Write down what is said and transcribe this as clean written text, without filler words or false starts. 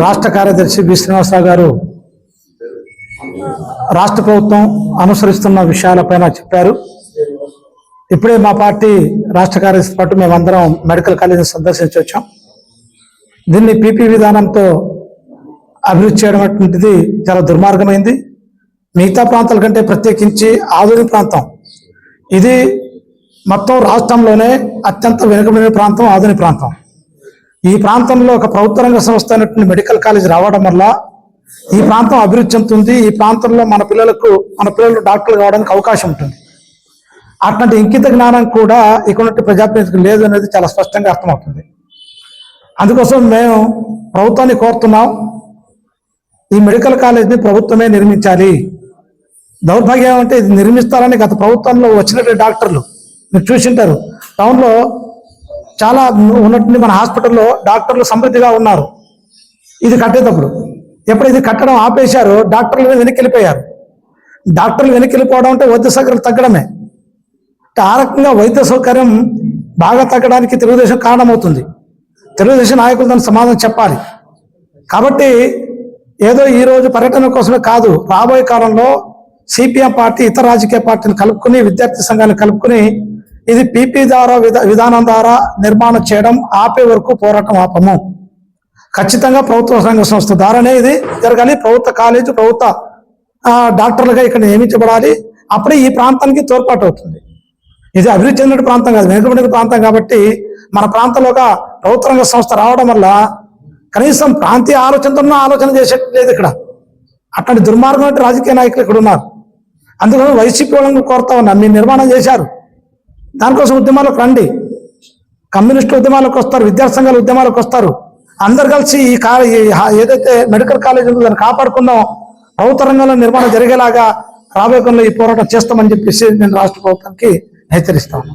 రాష్ట్ర కార్యదర్శి బి శ్రీనివాసరావు గారు రాష్ట్ర ప్రభుత్వం అనుసరిస్తున్న విషయాలపైన చెప్పారు. ఇప్పుడే మా పార్టీ రాష్ట్ర కార్యదర్శి పాటు మేమందరం మెడికల్ కాలేజీ సందర్శించి వచ్చాం. దీన్ని పీపీ విధానంతో అభివృద్ధి చేయడం అటువంటిది చాలా దుర్మార్గమైంది. మిగతా ప్రాంతాల కంటే ప్రత్యేకించి ఆధునిక ప్రాంతం ఇది మొత్తం రాష్ట్రంలోనే అత్యంత వెనుకబడిన ప్రాంతం ఆధునిక ప్రాంతం. ఈ ప్రాంతంలో ఒక ప్రభుత్వ రంగ సంస్థ అయినటువంటి మెడికల్ కాలేజ్ రావడం వల్ల ఈ ప్రాంతం అభివృద్ధి చెందుతుంది. ఈ ప్రాంతంలో మన పిల్లలు డాక్టర్లు కావడానికి అవకాశం ఉంటుంది. అట్లాంటి ఇంకిత జ్ఞానం కూడా ఇక్కడ ప్రజాప్రతినిధులకు లేదు అనేది చాలా స్పష్టంగా అర్థమవుతుంది. అందుకోసం మేము ప్రభుత్వాన్ని కోరుతున్నాం, ఈ మెడికల్ కాలేజ్ని ప్రభుత్వమే నిర్మించాలి. దౌర్భాగ్యం అంటే ఇది నిర్మిస్తారని గత ప్రభుత్వంలో వచ్చినటువంటి డాక్టర్లు మీరు చూసింటారు. టౌన్లో చాలా ఉన్నటువంటి మన హాస్పిటల్లో డాక్టర్లు సమృద్ధిగా ఉన్నారు. ఇది కట్టేటప్పుడు ఎప్పుడు ఇది కట్టడం ఆపేశారో డాక్టర్లు వెనక్కి వెళ్ళిపోయారు. డాక్టర్లు వెనక్కి వెళ్ళిపోవడం అంటే వైద్య సౌకర్యం తగ్గడమే. ఆ రకంగా వైద్య సౌకర్యం బాగా తగ్గడానికి తెలుగుదేశం కారణమవుతుంది. తెలుగుదేశం నాయకులు దానికి సమాధానం చెప్పాలి. కాబట్టి ఏదో ఈరోజు పర్యటన కోసమే కాదు, రాబోయే కాలంలో సిపిఎం పార్టీ ఇతర రాజకీయ పార్టీని కలుపుకుని విద్యార్థి సంఘాలను కలుపుకుని ఇది పీపీ ద్వారా విధానం ద్వారా నిర్మాణం చేయడం ఆపే వరకు పోరాటం ఆపము. ఖచ్చితంగా ప్రభుత్వ రంగ సంస్థ ద్వారానే ఇది జరగాలి. ప్రభుత్వ కాలేజీ ప్రభుత్వ డాక్టర్లుగా ఇక్కడ నియమించబడాలి. అప్పుడే ఈ ప్రాంతానికి తోడ్పాటు అవుతుంది. ఇది అభివృద్ధి చెందిన ప్రాంతం కాదు, వెనుకబడిన ప్రాంతం. కాబట్టి మన ప్రాంతంలోగా ప్రభుత్వ రంగ సంస్థ రావడం వల్ల కనీసం ప్రాంతీయ ఆలోచన చేసేట్లేదు ఇక్కడ. అట్లాంటి దుర్మార్గమైన రాజకీయ నాయకులు ఇక్కడ ఉన్నారు. అందుకని వైసీపీ వాళ్ళని కోరుతా ఉన్నా, మీరు నిర్మాణం చేశారు, దానికోసం ఉద్యమాలకు రండి. కమ్యూనిస్టు ఉద్యమాలకు వస్తారు, విద్యార్థి సంఘాల ఉద్యమాలకు వస్తారు. అందరు కలిసి ఈ ఏదైతే మెడికల్ కాలేజ్ ఉందో దాన్ని కాపాడుకుందాం. ప్రభుత్వ రంగంలో నిర్మాణం జరిగేలాగా రాబోయే ఈ పోరాటం చేస్తామని చెప్పేసి నేను రాష్ట్ర ప్రభుత్వానికి హెచ్చరిస్తాను.